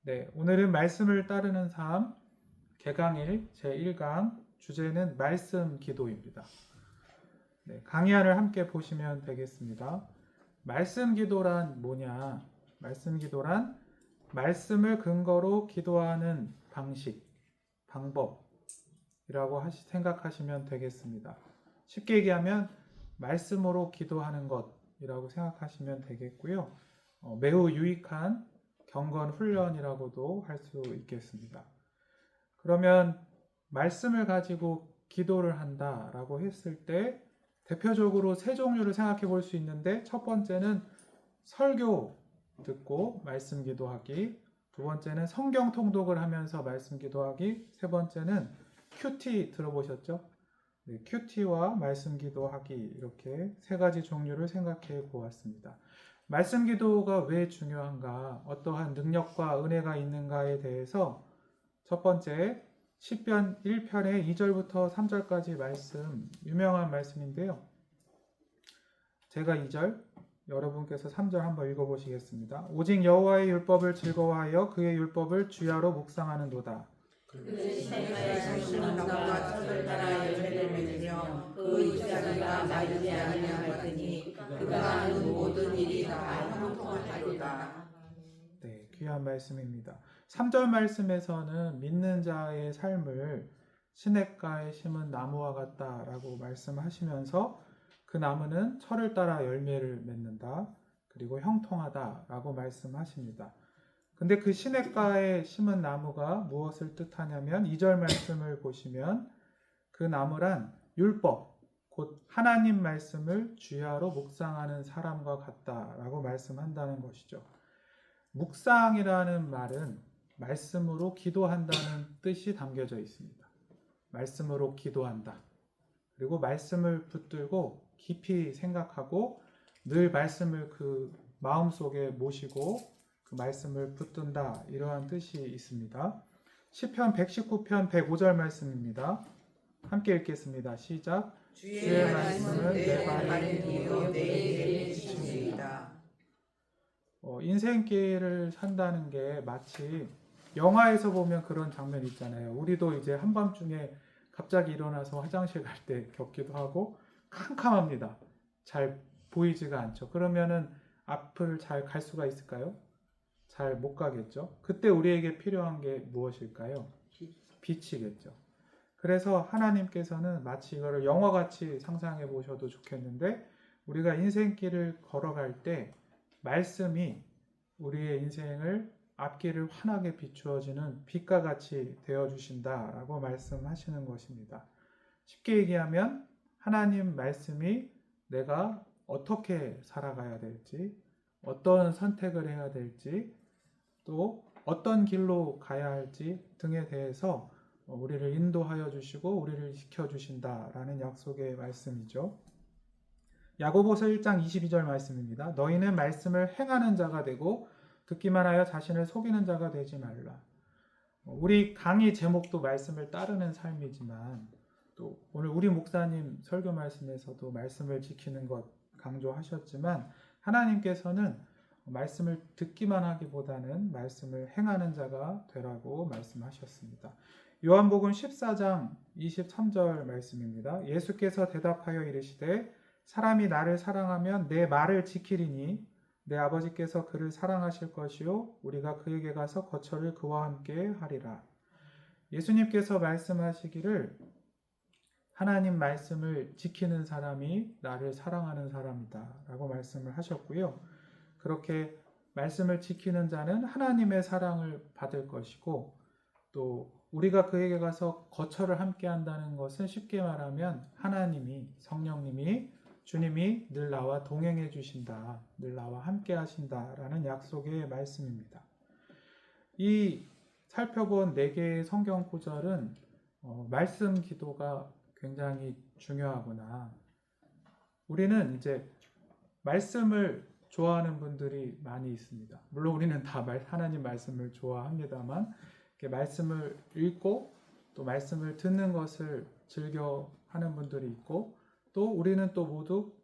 네, 오늘은 말씀을 따르는 삶 개강일 제1강 주제는 말씀 기도입니다. 네, 강의안을 함께 보시면 되겠습니다. 말씀 기도란 뭐냐? 말씀 기도란 말씀을 근거로 기도하는 방식, 방법이라고 생각하시면 되겠습니다. 쉽게 얘기하면 말씀으로 기도하는 것이라고 생각하시면 되겠고요. 매우 유익한 경건 훈련이라고도 할 수 있겠습니다. 그러면 말씀을 가지고 기도를 한다라고 했을 때 대표적으로 세 종류를 생각해 볼 수 있는데, 첫 번째는 설교 듣고 말씀 기도하기, 두 번째는 성경 통독을 하면서 말씀 기도하기, 세 번째는 큐티 들어보셨죠? 네, 큐티와 말씀 기도하기, 이렇게 세 가지 종류를 생각해 보았습니다. 말씀 기도가 왜 중요한가, 어떠한 능력과 은혜가 있는가에 대해서 첫 번째 시편 1편의 2절부터 3절까지 말씀, 유명한 말씀인데요. 제가 2절, 여러분께서 3절 한번 읽어보시겠습니다. 오직 여호와의 율법을 즐거워하여 그의 율법을 주야로 묵상하는도다. 그는 시내가에 장수는 나무와 젖을 따라 열매를 맺으며 그 잎사귀가 마르지 아니하거니 그가 하는 모든 일이 다 형통하리로다. 네, 귀한 말씀입니다. 3절 말씀에서는 믿는 자의 삶을 시냇가에 심은 나무와 같다라고 말씀하시면서 그 나무는 철을 따라 열매를 맺는다, 그리고 형통하다라고 말씀하십니다. 근데 그 시냇가에 심은 나무가 무엇을 뜻하냐면 2절 말씀을 보시면 그 나무란 율법, 곧 하나님 말씀을 주야로 묵상하는 사람과 같다라고 말씀한다는 것이죠. 묵상이라는 말은 말씀으로 기도한다는 뜻이 담겨져 있습니다. 말씀으로 기도한다. 그리고 말씀을 붙들고 깊이 생각하고 늘 말씀을 그 마음속에 모시고 그 말씀을 붙든다, 이러한 뜻이 있습니다. 시편 119편 105절 말씀입니다. 함께 읽겠습니다. 시작. 주의 말씀은 내 발의 이요 내 길의 지침이다. 인생길을 산다는 게 마치 영화에서 보면 그런 장면 있잖아요. 우리도 이제 한밤중에 갑자기 일어나서 화장실 갈 때 겪기도 하고, 캄캄합니다. 잘 보이지가 않죠. 그러면은 앞을 잘 갈 수가 있을까요? 잘 못 가겠죠. 그때 우리에게 필요한 게 무엇일까요? 빛이겠죠. 그래서 하나님께서는 마치 이거를 영화같이 상상해 보셔도 좋겠는데, 우리가 인생길을 걸어갈 때 말씀이 우리의 인생을 앞길을 환하게 비추어주는 빛과 같이 되어주신다라고 말씀하시는 것입니다. 쉽게 얘기하면 하나님 말씀이 내가 어떻게 살아가야 될지, 어떤 선택을 해야 될지, 또 어떤 길로 가야 할지 등에 대해서 우리를 인도하여 주시고 우리를 지켜주신다라는 약속의 말씀이죠. 야고보서 1장 22절 말씀입니다. 너희는 말씀을 행하는 자가 되고 듣기만 하여 자신을 속이는 자가 되지 말라. 우리 강의 제목도 말씀을 따르는 삶이지만, 또 오늘 우리 목사님 설교 말씀에서도 말씀을 지키는 것 강조하셨지만, 하나님께서는 말씀을 듣기만 하기보다는 말씀을 행하는 자가 되라고 말씀하셨습니다. 요한복음 14장 23절 말씀입니다. 예수께서 대답하여 이르시되 사람이 나를 사랑하면 내 말을 지키리니 내 아버지께서 그를 사랑하실 것이요 우리가 그에게 가서 거처를 그와 함께 하리라. 예수님께서 말씀하시기를 하나님 말씀을 지키는 사람이 나를 사랑하는 사람이다 라고 말씀을 하셨고요. 그렇게 말씀을 지키는 자는 하나님의 사랑을 받을 것이고, 또 우리가 그에게 가서 거처를 함께 한다는 것은 쉽게 말하면 하나님이, 성령님이, 주님이 늘 나와 동행해 주신다, 늘 나와 함께 하신다라는 약속의 말씀입니다. 이 살펴본 4개의 성경 구절은 말씀 기도가 굉장히 중요하구나. 우리는 이제 말씀을 좋아하는 분들이 많이 있습니다. 물론 우리는 다 하나님 말씀을 좋아합니다만, 말씀을 읽고 또 말씀을 듣는 것을 즐겨 하는 분들이 있고, 또 우리는 또 모두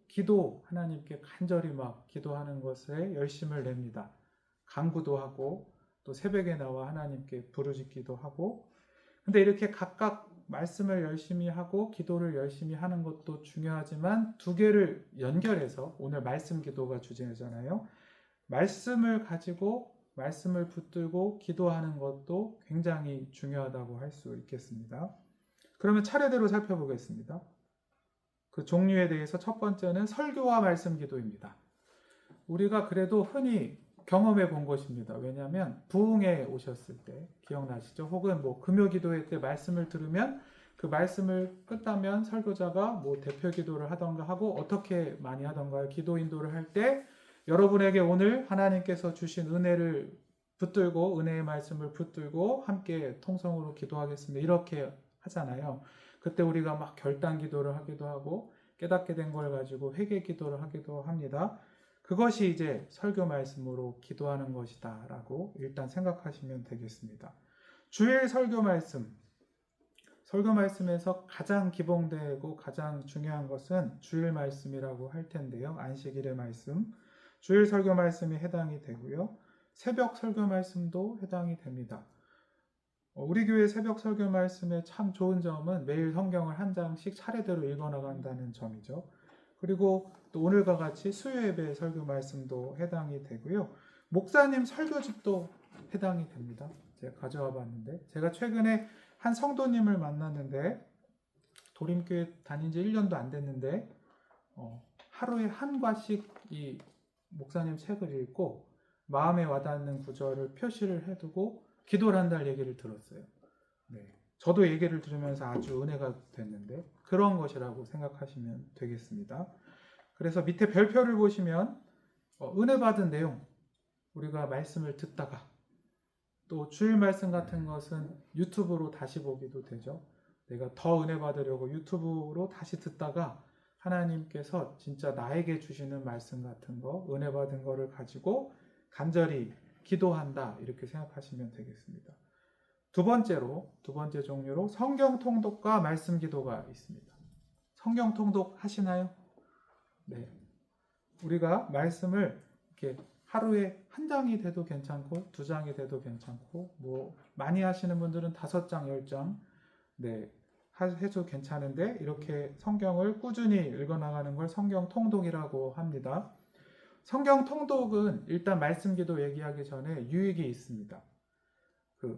하나님께 간절히 막 기도하는 것에 열심을 냅니다. 간구도 하고 또 새벽에 나와 하나님께 부르짖기도 하고. 근데 이렇게 각각 말씀을 열심히 하고 기도를 열심히 하는 것도 중요하지만 두 개를 연결해서, 오늘 말씀 기도가 주제잖아요. 말씀을 가지고 말씀을 붙들고 기도하는 것도 굉장히 중요하다고 할 수 있겠습니다. 그러면 차례대로 살펴보겠습니다. 그 종류에 대해서 첫 번째는 설교와 말씀 기도입니다. 우리가 그래도 흔히 경험해 본 것입니다. 왜냐하면 부흥에 오셨을 때 기억나시죠? 혹은 뭐 금요 기도회 때 말씀을 들으면 그 말씀을 끝나면 설교자가 뭐 대표 기도를 하던가 하고, 어떻게 많이 하던가요? 기도 인도를 할 때 여러분에게 오늘 하나님께서 주신 은혜를 붙들고, 은혜의 말씀을 붙들고 함께 통성으로 기도하겠습니다, 이렇게 하잖아요. 그때 우리가 막 결단 기도를 하기도 하고 깨닫게 된 걸 가지고 회개 기도를 하기도 합니다. 그것이 이제 설교 말씀으로 기도하는 것이다 라고 일단 생각하시면 되겠습니다. 주일 설교 말씀에서 가장 기본되고 가장 중요한 것은 주일 말씀이라고 할 텐데요. 안식일의 말씀, 주일 설교 말씀이 해당이 되고요. 새벽 설교 말씀도 해당이 됩니다. 우리 교회 새벽 설교 말씀의 참 좋은 점은 매일 성경을 한 장씩 차례대로 읽어나간다는 점이죠. 그리고 또 오늘과 같이 수요 예배 설교 말씀도 해당이 되고요. 목사님 설교집도 해당이 됩니다. 제가 가져와 봤는데, 제가 최근에 한 성도님을 만났는데, 도림교회 다닌 지 1년도 안 됐는데 하루에 한 과씩 이 목사님 책을 읽고 마음에 와닿는 구절을 표시를 해두고 기도를 한다는 얘기를 들었어요. 네, 저도 얘기를 들으면서 아주 은혜가 됐는데, 그런 것이라고 생각하시면 되겠습니다. 그래서 밑에 별표를 보시면 은혜 받은 내용, 우리가 말씀을 듣다가, 또 주일 말씀 같은 것은 유튜브로 다시 보기도 되죠. 내가 더 은혜 받으려고 유튜브로 다시 듣다가 하나님께서 진짜 나에게 주시는 말씀 같은 거, 은혜 받은 거를 가지고 간절히 기도한다, 이렇게 생각하시면 되겠습니다. 두 번째 종류로 성경 통독과 말씀 기도가 있습니다. 성경 통독 하시나요? 네. 우리가 말씀을 이렇게 하루에 한 장이 돼도 괜찮고 두 장이 돼도 괜찮고, 뭐 많이 하시는 분들은 5장, 10장 네, 해도 괜찮은데, 이렇게 성경을 꾸준히 읽어나가는 걸 성경 통독이라고 합니다. 성경 통독은 일단 말씀 기도 얘기하기 전에 유익이 있습니다.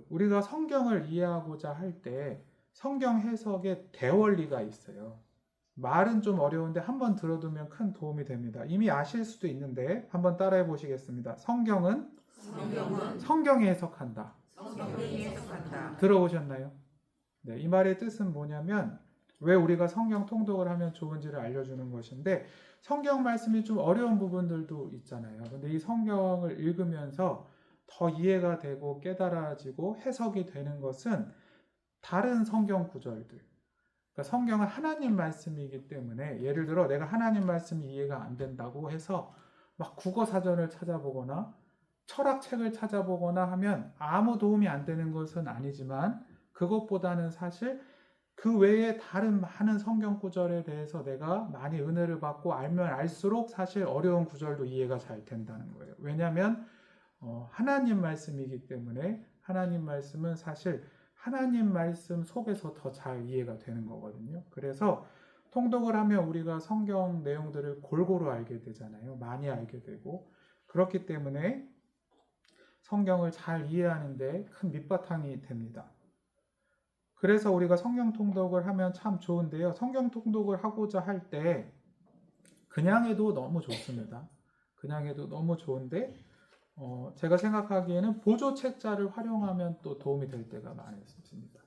우리가 성경을 이해하고자 할 때 성경 해석에 대원리가 있어요. 말은 좀 어려운데 한번 들어두면 큰 도움이 됩니다. 이미 아실 수도 있는데 한번 따라해 보시겠습니다. 성경은 성경이 해석한다. 들어보셨나요? 네, 이 말의 뜻은 뭐냐면, 왜 우리가 성경 통독을 하면 좋은지를 알려주는 것인데, 성경 말씀이 좀 어려운 부분들도 있잖아요. 근데 이 성경을 읽으면서 더 이해가 되고 깨달아지고 해석이 되는 것은 다른 성경 구절들, 그러니까 성경은 하나님 말씀이기 때문에, 예를 들어 내가 하나님 말씀이 이해가 안 된다고 해서 막 국어 사전을 찾아보거나 철학책을 찾아보거나 하면 아무 도움이 안 되는 것은 아니지만, 그것보다는 사실 그 외에 다른 많은 성경 구절에 대해서 내가 많이 은혜를 받고 알면 알수록 사실 어려운 구절도 이해가 잘 된다는 거예요. 왜냐하면 하나님 말씀이기 때문에, 하나님 말씀은 사실 하나님 말씀 속에서 더 잘 이해가 되는 거거든요. 그래서 통독을 하면 우리가 성경 내용들을 골고루 알게 되잖아요. 많이 알게 되고, 그렇기 때문에 성경을 잘 이해하는 데 큰 밑바탕이 됩니다. 그래서 우리가 성경 통독을 하면 참 좋은데요. 성경 통독을 하고자 할 때 그냥 해도 너무 좋습니다. 그냥 해도 너무 좋은데 제가 생각하기에는 보조 책자를 활용하면 또 도움이 될 때가 많습니다.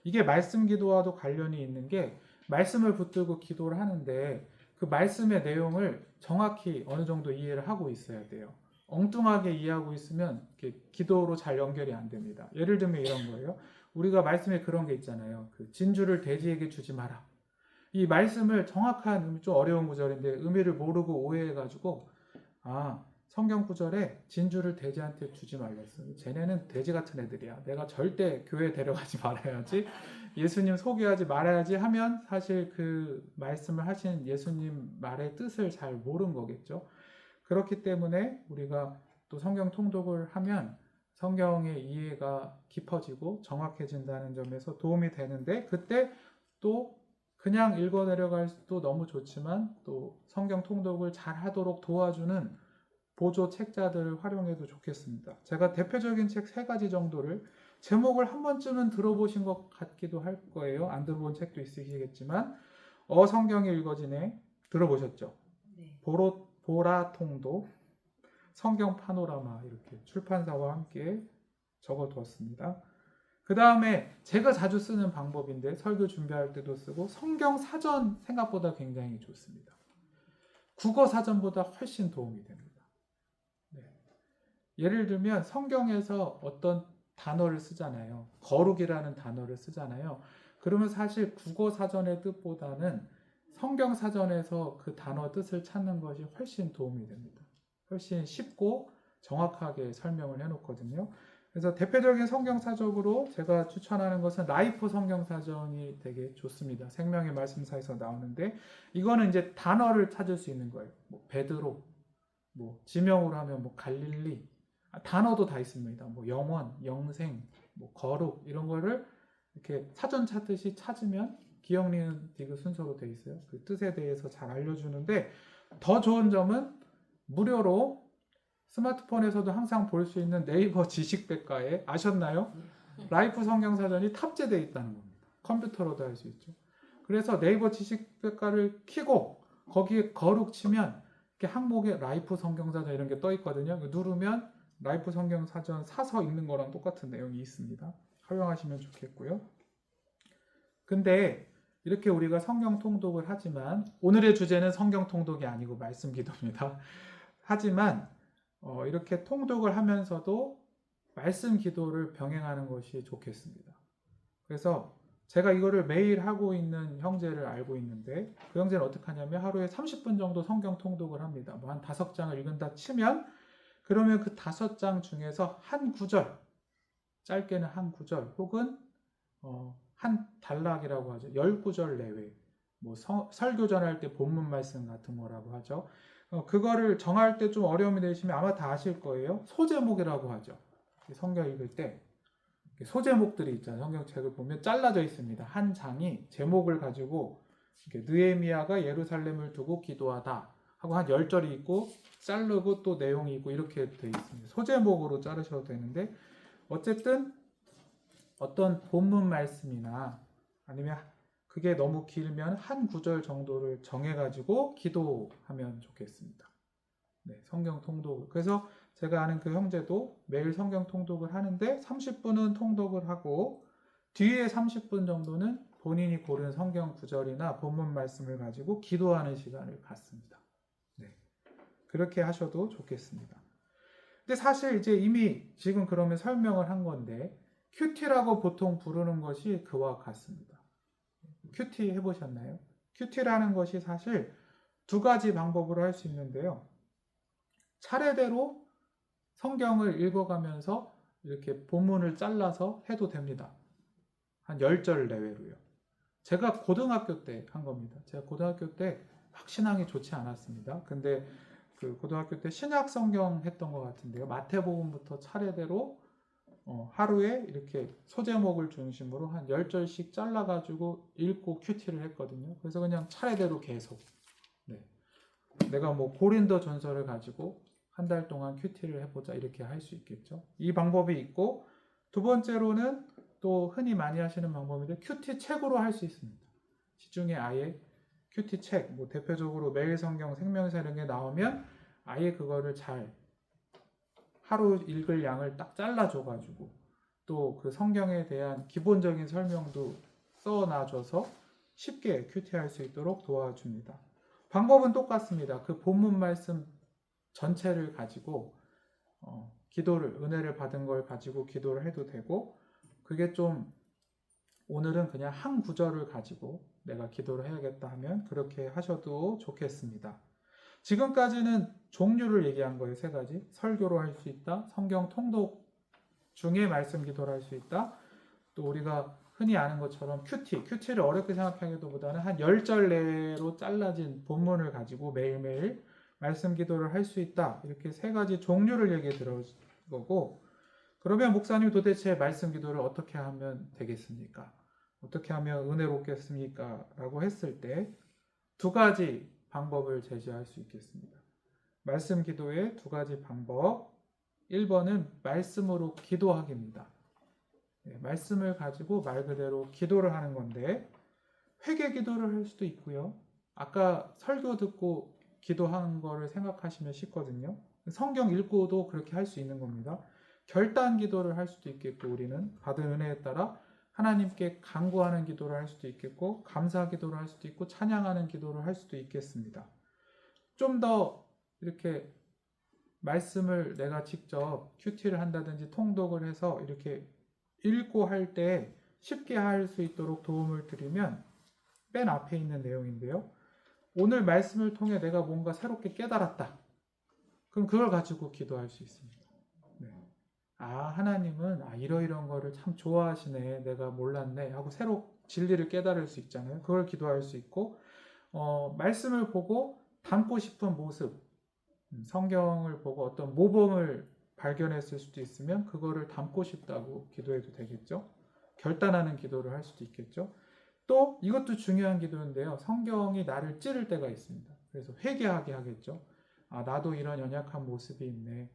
이게 말씀 기도와도 관련이 있는 게, 말씀을 붙들고 기도를 하는데 그 말씀의 내용을 정확히 어느 정도 이해를 하고 있어야 돼요. 엉뚱하게 이해하고 있으면 기도로 잘 연결이 안 됩니다. 예를 들면 이런 거예요. 우리가 말씀에 그런 게 있잖아요. 진주를 돼지에게 주지 마라. 이 말씀을 정확한, 좀 어려운 구절인데 의미를 모르고 오해해가지고, 성경 구절에 진주를 돼지한테 주지 말랬어. 쟤네는 돼지 같은 애들이야. 내가 절대 교회 데려가지 말아야지. 예수님 소개하지 말아야지 하면 사실 그 말씀을 하신 예수님 말의 뜻을 잘 모른 거겠죠. 그렇기 때문에 우리가 또 성경 통독을 하면 성경의 이해가 깊어지고 정확해진다는 점에서 도움이 되는데, 그때 또 그냥 읽어 내려갈 수도 너무 좋지만 또 성경 통독을 잘 하도록 도와주는 보조 책자들을 활용해도 좋겠습니다. 제가 대표적인 책 3가지 정도를, 제목을 한 번쯤은 들어보신 것 같기도 할 거예요. 안 들어본 책도 있으시겠지만, 성경이 읽어지네 들어보셨죠? 네. 보라 통독, 성경 파노라마, 이렇게 출판사와 함께 적어두었습니다. 그 다음에 제가 자주 쓰는 방법인데 설교 준비할 때도 쓰고, 성경 사전 생각보다 굉장히 좋습니다. 국어 사전보다 훨씬 도움이 됩니다. 네. 예를 들면 성경에서 어떤 단어를 쓰잖아요. 거룩이라는 단어를 쓰잖아요. 그러면 사실 국어 사전의 뜻보다는 성경 사전에서 그 단어 뜻을 찾는 것이 훨씬 도움이 됩니다. 훨씬 쉽고 정확하게 설명을 해놓거든요. 그래서 대표적인 성경사적으로 제가 추천하는 것은 라이프 성경사전이 되게 좋습니다. 생명의 말씀사에서 나오는데, 이거는 이제 단어를 찾을 수 있는 거예요. 뭐 베드로, 뭐 지명으로 하면 뭐 갈릴리, 단어도 다 있습니다. 뭐 영원, 영생, 뭐 거룩, 이런 거를 이렇게 사전 찾듯이 찾으면 기억, 니은, 디귿 순서로 돼 있어요. 그 뜻에 대해서 잘 알려주는데, 더 좋은 점은 무료로 스마트폰에서도 항상 볼 수 있는 네이버 지식백과에, 아셨나요? 라이프 성경사전이 탑재되어 있다는 겁니다. 컴퓨터로도 할 수 있죠. 그래서 네이버 지식백과를 켜고 거기에 거룩 치면 이렇게 항목에 라이프 성경사전 이런 게 떠 있거든요. 누르면 라이프 성경사전 사서 읽는 거랑 똑같은 내용이 있습니다. 활용하시면 좋겠고요. 근데 이렇게 우리가 성경 통독을 하지만, 오늘의 주제는 성경 통독이 아니고 말씀 기도입니다. 하지만 이렇게 통독을 하면서도 말씀 기도를 병행하는 것이 좋겠습니다. 그래서 제가 이거를 매일 하고 있는 형제를 알고 있는데, 그 형제는 어떻게 하냐면 하루에 30분 정도 성경 통독을 합니다. 뭐 한 5장을 읽은다 치면, 그러면 그 5장 중에서 한 구절, 짧게는 한 구절, 혹은 한 단락이라고 하죠. 10구절 내외, 뭐 설교 전할 때 본문 말씀 같은 거라고 하죠. 그거를 정할 때 좀 어려움이 되시면 아마 다 아실 거예요. 소제목이라고 하죠. 성경 읽을 때 소제목들이 있잖아요. 성경책을 보면 잘라져 있습니다. 한 장이 제목을 가지고, 느헤미야가 예루살렘을 두고 기도하다 하고 한 10절이 있고, 자르고 또 내용이 있고, 이렇게 되어 있습니다. 소제목으로 자르셔도 되는데, 어쨌든 어떤 본문 말씀이나 아니면 그게 너무 길면 한 구절 정도를 정해가지고 기도하면 좋겠습니다. 네, 성경 통독. 그래서 제가 아는 그 형제도 매일 성경 통독을 하는데 30분은 통독을 하고 뒤에 30분 정도는 본인이 고른 성경 구절이나 본문 말씀을 가지고 기도하는 시간을 갖습니다. 네, 그렇게 하셔도 좋겠습니다. 근데 사실 이제 이미 지금 그러면 설명을 한 건데, 큐티라고 보통 부르는 것이 그와 같습니다. 큐티 해보셨나요? 큐티라는 것이 사실 2가지 방법으로 할 수 있는데요. 차례대로 성경을 읽어가면서 이렇게 본문을 잘라서 해도 됩니다. 한 10절 내외로요. 제가 고등학교 때 한 겁니다. 제가 고등학교 때 막 신앙이 좋지 않았습니다. 근데 그 고등학교 때 신약 성경 했던 것 같은데요. 마태복음부터 차례대로 하루에 이렇게 소제목을 중심으로 한 10절씩 잘라가지고 읽고 큐티를 했거든요. 그래서 그냥 차례대로 계속. 네. 내가 뭐 고린도 전서를 가지고 한 달 동안 큐티를 해보자, 이렇게 할 수 있겠죠. 이 방법이 있고, 2번째로는 또 흔히 많이 하시는 방법인데, 큐티 책으로 할 수 있습니다. 시중에 아예 큐티 책, 뭐 대표적으로 매일 성경, 생명사 이런 게 나오면 아예 그거를 잘 하루 읽을 양을 딱 잘라줘가지고 또 그 성경에 대한 기본적인 설명도 써놔줘서 쉽게 큐티할 수 있도록 도와줍니다. 방법은 똑같습니다. 그 본문 말씀 전체를 가지고 기도를, 은혜를 받은 걸 가지고 기도를 해도 되고, 그게 좀 오늘은 그냥 한 구절을 가지고 내가 기도를 해야겠다 하면 그렇게 하셔도 좋겠습니다. 지금까지는 종류를 얘기한 거예요. 3가지. 설교로 할 수 있다, 성경 통독 중에 말씀 기도를 할 수 있다, 또 우리가 흔히 아는 것처럼 큐티를 어렵게 생각하기보다는 한 10절 내로 잘라진 본문을 가지고 매일매일 말씀 기도를 할 수 있다. 이렇게 3가지 종류를 얘기해 드릴 거고, 그러면 목사님 도대체 말씀 기도를 어떻게 하면 되겠습니까? 어떻게 하면 은혜롭겠습니까? 라고 했을 때 두 가지 방법을 제시할 수 있겠습니다. 말씀 기도의 두 가지 방법. 1번은 말씀으로 기도하기입니다. 말씀을 가지고 말 그대로 기도를 하는 건데 회개 기도를 할 수도 있고요. 아까 설교 듣고 기도하는 거를 생각하시면 쉽거든요. 성경 읽고도 그렇게 할 수 있는 겁니다. 결단 기도를 할 수도 있겠고 우리는 받은 은혜에 따라 하나님께 간구하는 기도를 할 수도 있겠고 감사 기도를 할 수도 있고 찬양하는 기도를 할 수도 있겠습니다. 좀 더 이렇게 말씀을 내가 직접 큐티를 한다든지 통독을 해서 이렇게 읽고 할 때 쉽게 할 수 있도록 도움을 드리면 맨 앞에 있는 내용인데요. 오늘 말씀을 통해 내가 뭔가 새롭게 깨달았다. 그럼 그걸 가지고 기도할 수 있습니다. 네. 하나님은 이러이러한 거를 참 좋아하시네. 내가 몰랐네. 하고 새로 진리를 깨달을 수 있잖아요. 그걸 기도할 수 있고 말씀을 보고 닮고 싶은 모습, 성경을 보고 어떤 모범을 발견했을 수도 있으면 그거를 닮고 싶다고 기도해도 되겠죠. 결단하는 기도를 할 수도 있겠죠. 또 이것도 중요한 기도인데요. 성경이 나를 찌를 때가 있습니다. 그래서 회개하게 하겠죠. 나도 이런 연약한 모습이 있네.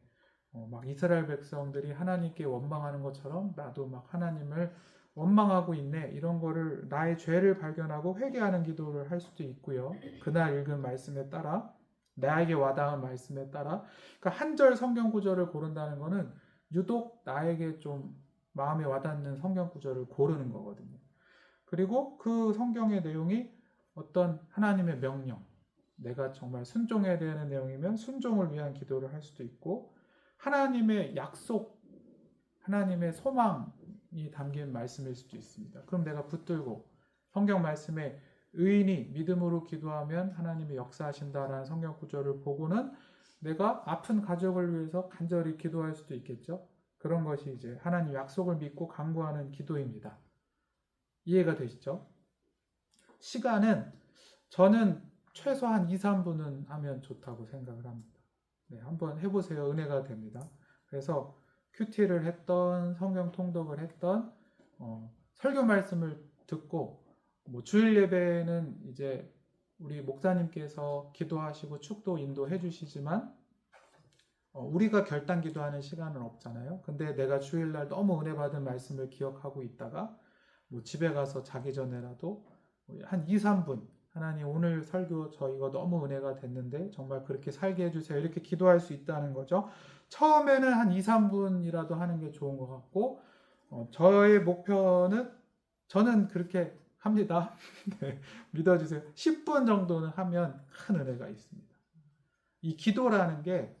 막 이스라엘 백성들이 하나님께 원망하는 것처럼 나도 막 하나님을 원망하고 있네. 이런 거를 나의 죄를 발견하고 회개하는 기도를 할 수도 있고요. 그날 읽은 말씀에 따라 나에게 와닿은 말씀에 따라 그러니까 한 절 성경 구절을 고른다는 거는 유독 나에게 좀 마음에 와닿는 성경 구절을 고르는 거거든요. 그리고 그 성경의 내용이 어떤 하나님의 명령, 내가 정말 순종해야 되는 내용이면 순종을 위한 기도를 할 수도 있고 하나님의 약속, 하나님의 소망이 담긴 말씀일 수도 있습니다. 그럼 내가 붙들고 성경 말씀에 의인이 믿음으로 기도하면 하나님이 역사하신다라는 성경 구절을 보고는 내가 아픈 가족을 위해서 간절히 기도할 수도 있겠죠. 그런 것이 이제 하나님 약속을 믿고 간구하는 기도입니다. 이해가 되시죠? 시간은 저는 최소한 2, 3분은 하면 좋다고 생각을 합니다. 네, 한번 해보세요. 은혜가 됩니다. 그래서 큐티를 했던 성경 통독을 했던 설교 말씀을 듣고 주일 예배는 이제 우리 목사님께서 기도하시고 축도 인도해 주시지만 우리가 결단 기도하는 시간은 없잖아요. 근데 내가 주일날 너무 은혜 받은 말씀을 기억하고 있다가 집에 가서 자기 전에라도 한 2, 3분 하나님 오늘 설교 저 이거 너무 은혜가 됐는데 정말 그렇게 살게 해주세요. 이렇게 기도할 수 있다는 거죠. 처음에는 한 2, 3분이라도 하는 게 좋은 것 같고 저의 목표는 저는 그렇게 합니다. 네, 믿어주세요. 10분 정도는 하면 큰 은혜가 있습니다. 이 기도라는 게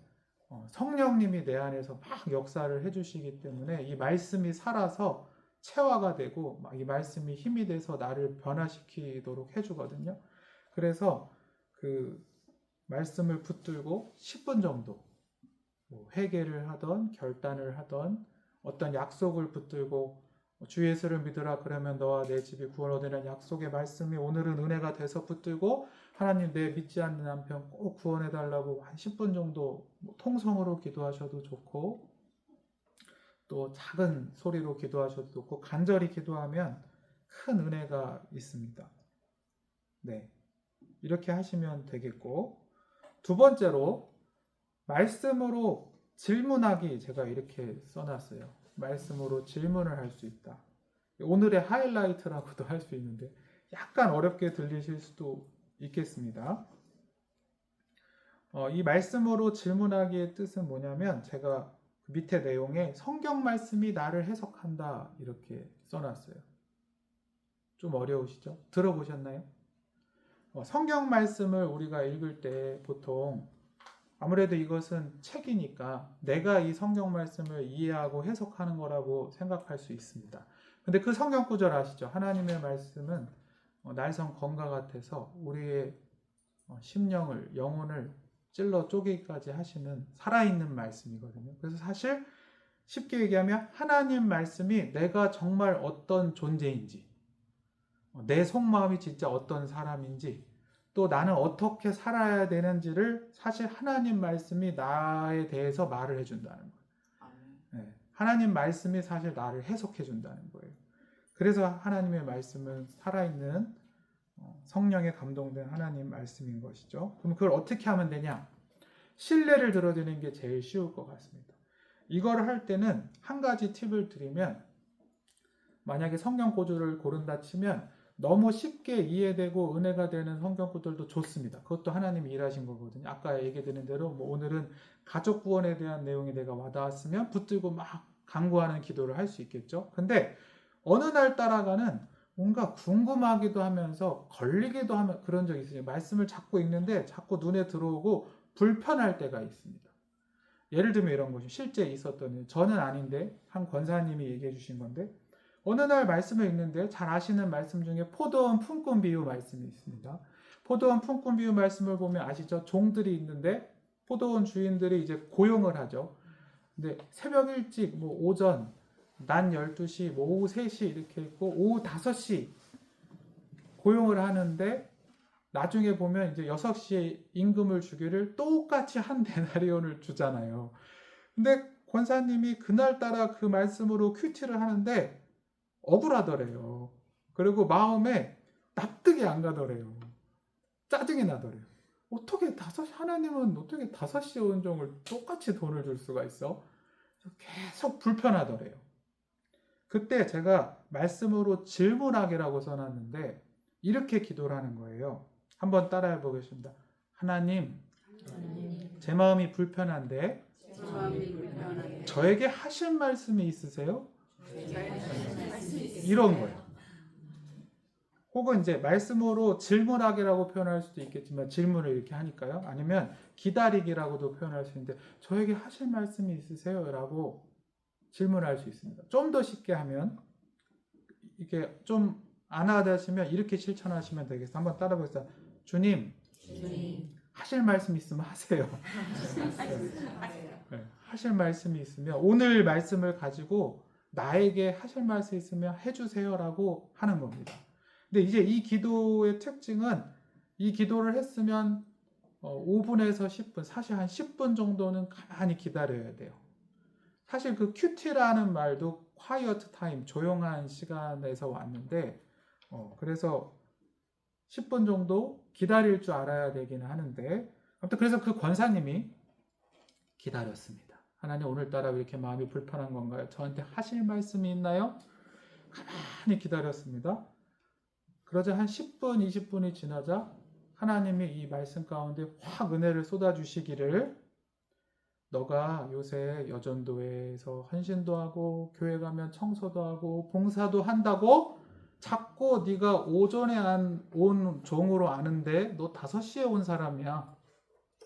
성령님이 내 안에서 막 역사를 해주시기 때문에 이 말씀이 살아서 체화가 되고 이 말씀이 힘이 돼서 나를 변화시키도록 해주거든요. 그래서 그 말씀을 붙들고 10분 정도 회개를 하던 결단을 하던 어떤 약속을 붙들고 주 예수를 믿으라 그러면 너와 내 집이 구원 얻으리라는 약속의 말씀이 오늘은 은혜가 돼서 붙들고 하나님 내 믿지 않는 남편 꼭 구원해달라고 한 10분 정도 통성으로 기도하셔도 좋고 또 작은 소리로 기도하셔도 좋고 간절히 기도하면 큰 은혜가 있습니다. 네, 이렇게 하시면 되겠고 두 번째로 말씀으로 질문하기 제가 이렇게 써놨어요. 말씀으로 질문을 할 수 있다. 오늘의 하이라이트라고도 할 수 있는데 약간 어렵게 들리실 수도 있겠습니다. 이 말씀으로 질문하기의 뜻은 뭐냐면 제가 밑에 내용에 성경 말씀이 나를 해석한다 이렇게 써놨어요. 좀 어려우시죠? 들어보셨나요? 성경 말씀을 우리가 읽을 때 보통 아무래도 이것은 책이니까 내가 이 성경 말씀을 이해하고 해석하는 거라고 생각할 수 있습니다. 근데 그 성경 구절 아시죠? 하나님의 말씀은 날성 검과 같아서 우리의 심령을, 영혼을 찔러 쪼개기까지 하시는 살아있는 말씀이거든요. 그래서 사실 쉽게 얘기하면 하나님 말씀이 내가 정말 어떤 존재인지, 내 속마음이 진짜 어떤 사람인지, 또 나는 어떻게 살아야 되는지를 사실 하나님 말씀이 나에 대해서 말을 해준다는 거예요. 네. 하나님 말씀이 사실 나를 해석해 준다는 거예요. 그래서 하나님의 말씀은 살아있는 성령에 감동된 하나님 말씀인 것이죠. 그럼 그걸 어떻게 하면 되냐? 신뢰를 들어주는 게 제일 쉬울 것 같습니다. 이거를 할 때는 한 가지 팁을 드리면, 만약에 성경 구절을 고른다 치면 너무 쉽게 이해되고 은혜가 되는 성경 구절도 좋습니다. 그것도 하나님이 일하신 거거든요. 아까 얘기드린 대로 오늘은 가족 구원에 대한 내용이 내가 와닿았으면 붙들고 막 간구하는 기도를 할 수 있겠죠. 근데 어느 날 따라가는 뭔가 궁금하기도 하면서 걸리기도 하면 그런 적이 있어요. 말씀을 자꾸 읽는데 자꾸 눈에 들어오고 불편할 때가 있습니다. 예를 들면 이런 것이 실제 있었던 일, 저는 아닌데 한 권사님이 얘기해 주신 건데, 어느 날 말씀을 읽는데 잘 아시는 말씀 중에 포도원 품꾼 비유 말씀이 있습니다. 포도원 품꾼 비유 말씀을 보면 아시죠? 종들이 있는데 포도원 주인들이 이제 고용을 하죠. 근데 새벽 일찍 오전 낮 12시, 오후 3시 이렇게 있고 오후 5시 고용을 하는데 나중에 보면 이제 6시에 임금을 주기를 똑같이 한 데나리온을 주잖아요. 근데 권사님이 그날따라 그 말씀으로 큐티를 하는데 억울하더래요. 그리고 마음에 납득이 안 가더래요. 짜증이 나더래요. 하나님은 어떻게 5시에 온 종을 똑같이 돈을 줄 수가 있어? 계속 불편하더래요. 그때 제가 말씀으로 질문하기라고 써놨는데 이렇게 기도를 하는 거예요. 한번 따라해 보겠습니다. 하나님, 제 마음이 불편한데 저에게 하실 말씀이 있으세요? 이런 거예요. 혹은 이제 말씀으로 질문하기라고 표현할 수도 있겠지만 질문을 이렇게 하니까요. 아니면 기다리기라고도 표현할 수 있는데 저에게 하실 말씀이 있으세요? 라고 질문할 수 있습니다. 좀 더 쉽게 하면, 이게 좀 안 와닿으시면 이렇게 실천하시면 되겠어요. 한번 따라 보겠습니다. 주님, 하실 말씀 있으면 하세요. 네, 하실 말씀이 있으면 오늘 말씀을 가지고 나에게 하실 말씀 있으면 해주세요라고 하는 겁니다. 근데 이제 이 기도의 특징은, 이 기도를 했으면 5분에서 10분, 사실 한 10분 정도는 가만히 기다려야 돼요. 사실 그 큐티라는 말도 quiet time, 조용한 시간에서 왔는데 그래서 10분 정도 기다릴 줄 알아야 되기는 하는데, 아무튼 그래서 그 권사님이 기다렸습니다. 하나님, 오늘따라 왜 이렇게 마음이 불편한 건가요? 저한테 하실 말씀이 있나요? 가만히 기다렸습니다. 그러자 한 10분, 20분이 지나자 하나님이 이 말씀 가운데 확 은혜를 쏟아주시기를, 너가 요새 여전도에서 헌신도 하고 교회 가면 청소도 하고 봉사도 한다고 자꾸 네가 오전에 온 종으로 아는데 너 5시에 온 사람이야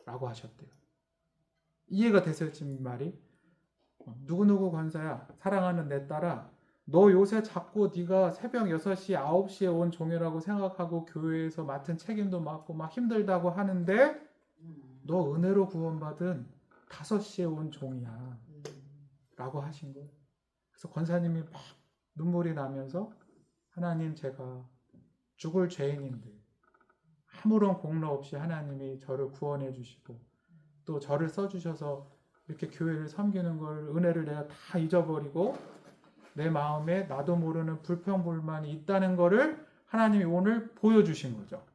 라고 하셨대요. 이해가 되세요? 지금 말이? 누구누구 권사야, 사랑하는 내 딸아, 너 요새 자꾸 네가 새벽 6시, 9시에 온 종이라고 생각하고 교회에서 맡은 책임도 맡고 막 힘들다고 하는데 너 은혜로 구원받은 5시에 온 종이야 라고 하신 거예요. 그래서 권사님이 막 눈물이 나면서, 하나님, 제가 죽을 죄인인데 아무런 공로 없이 하나님이 저를 구원해 주시고 또 저를 써주셔서 이렇게 교회를 섬기는 걸, 은혜를 내가 다 잊어버리고 내 마음에 나도 모르는 불평불만이 있다는 거를 하나님이 오늘 보여주신 거죠.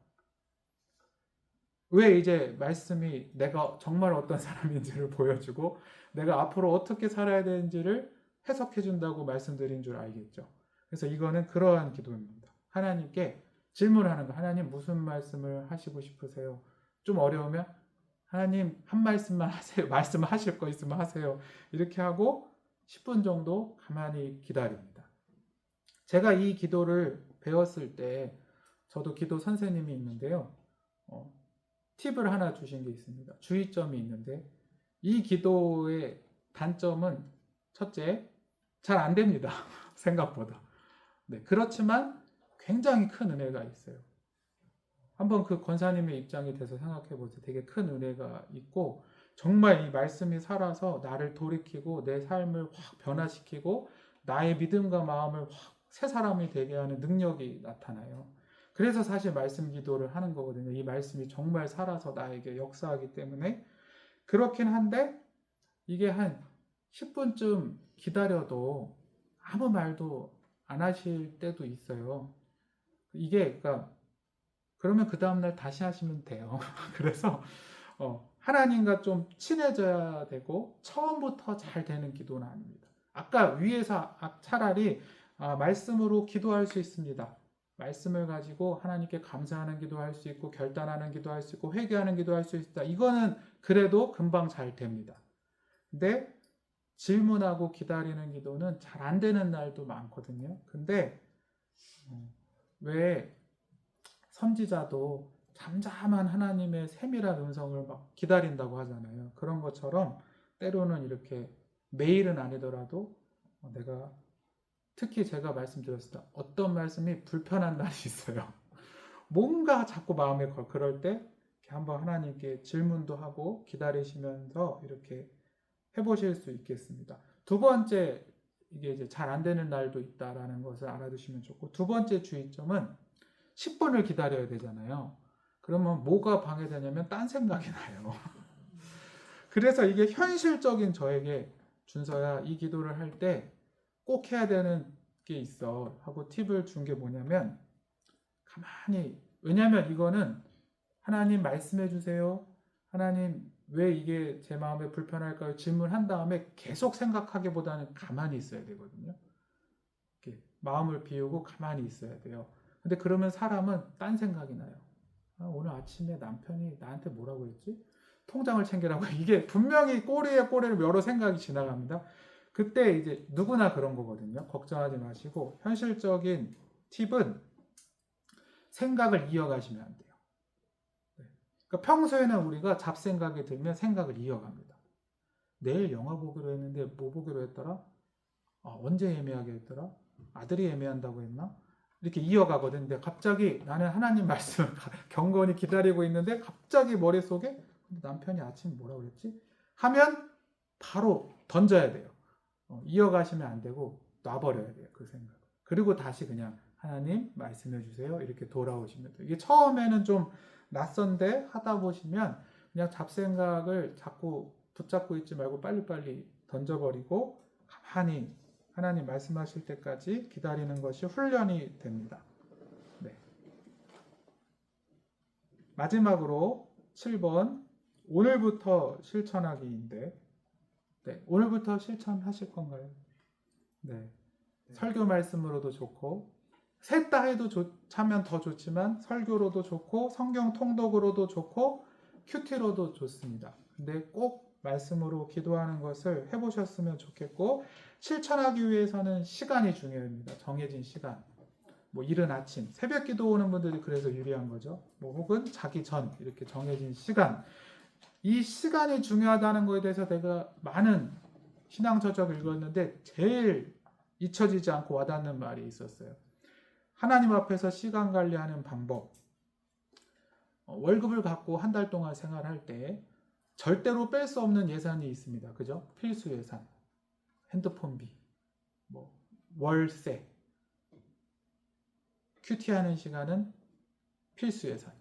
왜? 이제 말씀이 내가 정말 어떤 사람인지를 보여주고 내가 앞으로 어떻게 살아야 되는지를 해석해 준다고 말씀드린 줄 알겠죠. 그래서 이거는 그러한 기도입니다. 하나님께 질문하는 거. 하나님, 무슨 말씀을 하시고 싶으세요? 좀 어려우면 하나님, 한 말씀만 하세요. 말씀하실 거 있으면 하세요. 이렇게 하고 10분 정도 가만히 기다립니다. 제가 이 기도를 배웠을 때 저도 기도 선생님이 있는데요. 팁을 하나 주신 게 있습니다. 주의점이 있는데, 이 기도의 단점은 첫째, 잘 안 됩니다. 생각보다. 네, 그렇지만 굉장히 큰 은혜가 있어요. 한번 그 권사님의 입장이 돼서 생각해 보세요. 되게 큰 은혜가 있고 정말 이 말씀이 살아서 나를 돌이키고 내 삶을 확 변화시키고 나의 믿음과 마음을 확 새 사람이 되게 하는 능력이 나타나요. 그래서 사실 말씀 기도를 하는 거거든요. 이 말씀이 정말 살아서 나에게 역사하기 때문에. 그렇긴 한데 이게 한 10분쯤 기다려도 아무 말도 안 하실 때도 있어요. 이게 그러니까 그러면 그 다음날 다시 하시면 돼요. 그래서 하나님과 좀 친해져야 되고 처음부터 잘 되는 기도는 아닙니다. 아까 위에서 차라리 말씀으로 기도할 수 있습니다. 말씀을 가지고 하나님께 감사하는 기도할 수 있고 결단하는 기도할 수 있고 회개하는 기도할 수 있다. 이거는 그래도 금방 잘 됩니다. 근데 질문하고 기다리는 기도는 잘 안 되는 날도 많거든요. 근데 왜 선지자도 잠잠한 하나님의 세밀한 음성을 막 기다린다고 하잖아요. 그런 것처럼 때로는 이렇게 매일은 아니더라도 내가 특히 제가 말씀드렸을 때 어떤 말씀이 불편한 날이 있어요. 뭔가 자꾸 마음에 그럴 때 이렇게 한번 하나님께 질문도 하고 기다리시면서 이렇게 해보실 수 있겠습니다. 두 번째, 이게 이제 잘 안 되는 날도 있다라는 것을 알아두시면 좋고, 두 번째 주의점은 10분을 기다려야 되잖아요. 그러면 뭐가 방해되냐면 딴 생각이 나요. 그래서 이게 현실적인 저에게 준서야 이 기도를 할 때 꼭 해야 되는 게 있어 하고 팁을 준 게 뭐냐면 가만히, 왜냐면 이거는 하나님 말씀해 주세요. 하나님 왜 이게 제 마음에 불편할까요? 질문한 다음에 계속 생각하기보다는 가만히 있어야 되거든요. 이렇게 마음을 비우고 가만히 있어야 돼요. 근데 그러면 사람은 딴 생각이 나요. 오늘 아침에 남편이 나한테 뭐라고 했지? 통장을 챙기라고. 이게 분명히 꼬리에 꼬리를 여러 생각이 지나갑니다. 그때 이제 누구나 그런 거거든요. 걱정하지 마시고 현실적인 팁은 생각을 이어가시면 안 돼요. 그러니까 평소에는 우리가 잡생각이 들면 생각을 이어갑니다. 내일 영화 보기로 했는데 뭐 보기로 했더라? 언제 예매하게 했더라? 아들이 예매한다고 했나? 이렇게 이어가거든요. 근데 갑자기 나는 하나님 말씀을 경건히 기다리고 있는데 갑자기 머릿속에 남편이 아침에 뭐라고 그랬지? 하면 바로 던져야 돼요. 이어가시면 안 되고 놔버려야 돼요. 그 생각. 그리고 다시 그냥 하나님 말씀해 주세요. 이렇게 돌아오시면 돼요. 이게 처음에는 좀 낯선데 하다 보시면 그냥 잡생각을 자꾸 붙잡고 있지 말고 빨리빨리 던져버리고 가만히 하나님 말씀하실 때까지 기다리는 것이 훈련이 됩니다. 네. 마지막으로 7번 오늘부터 실천하기인데 네, 오늘부터 실천하실 건가요? 네. 설교 말씀으로도 좋고 셋 다 해도 하면 더 좋지만 설교로도 좋고 성경 통독으로도 좋고 큐티로도 좋습니다. 근데 꼭 말씀으로 기도하는 것을 해보셨으면 좋겠고 실천하기 위해서는 시간이 중요합니다. 정해진 시간. 뭐 이른 아침, 새벽 기도 오는 분들이 그래서 유리한 거죠. 뭐 혹은 자기 전 이렇게 정해진 시간. 이 시간이 중요하다는 것에 대해서 내가 많은 신앙 저작을 읽었는데 제일 잊혀지지 않고 와닿는 말이 있었어요. 하나님 앞에서 시간 관리하는 방법. 월급을 갖고 한 달 동안 생활할 때 절대로 뺄 수 없는 예산이 있습니다. 그죠? 필수 예산. 핸드폰비, 뭐 월세, 큐티하는 시간은 필수 예산이다.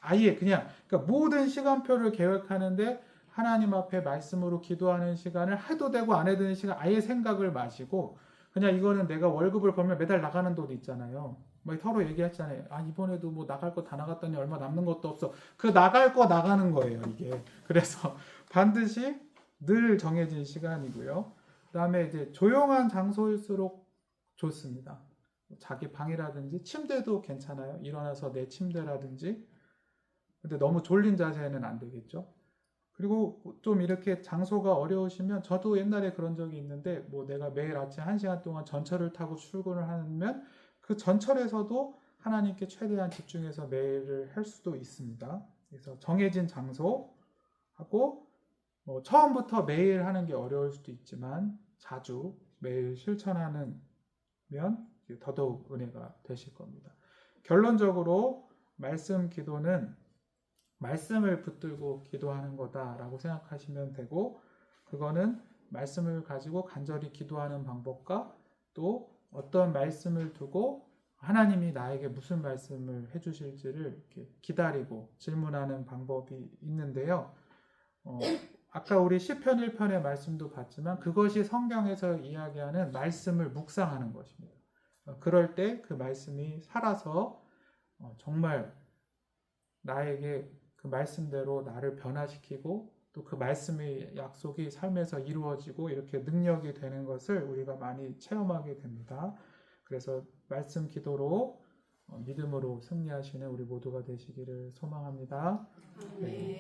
아예 그냥 그러니까 모든 시간표를 계획하는데 하나님 앞에 말씀으로 기도하는 시간을 해도 되고 안 해도 되는 시간 아예 생각을 마시고 그냥 이거는 내가 월급을 벌면 매달 나가는 돈 있잖아요. 뭐 서로 얘기했잖아요. 이번에도 뭐 나갈 거 다 나갔더니 얼마 남는 것도 없어. 그 나갈 거 나가는 거예요, 이게. 그래서 반드시 늘 정해진 시간이고요. 그다음에 이제 조용한 장소일수록 좋습니다. 자기 방이라든지 침대도 괜찮아요. 일어나서 내 침대라든지. 근데 너무 졸린 자세는 안 되겠죠. 그리고 좀 이렇게 장소가 어려우시면 저도 옛날에 그런 적이 있는데 뭐 내가 매일 아침 1시간 동안 전철을 타고 출근을 하면 그 전철에서도 하나님께 최대한 집중해서 매일을 할 수도 있습니다. 그래서 정해진 장소하고 뭐 처음부터 매일 하는 게 어려울 수도 있지만 자주 매일 실천하면 더더욱 은혜가 되실 겁니다. 결론적으로 말씀 기도는 말씀을 붙들고 기도하는 거다라고 생각하시면 되고 그거는 말씀을 가지고 간절히 기도하는 방법과 또 어떤 말씀을 두고 하나님이 나에게 무슨 말씀을 해주실지를 이렇게 기다리고 질문하는 방법이 있는데요. 아까 우리 시편 1편의 말씀도 봤지만 그것이 성경에서 이야기하는 말씀을 묵상하는 것입니다. 그럴 때 그 말씀이 살아서 정말 나에게 그 말씀대로 나를 변화시키고 또 그 말씀의 약속이 삶에서 이루어지고 이렇게 능력이 되는 것을 우리가 많이 체험하게 됩니다. 그래서 말씀 기도로 믿음으로 승리하시는 우리 모두가 되시기를 소망합니다. 네.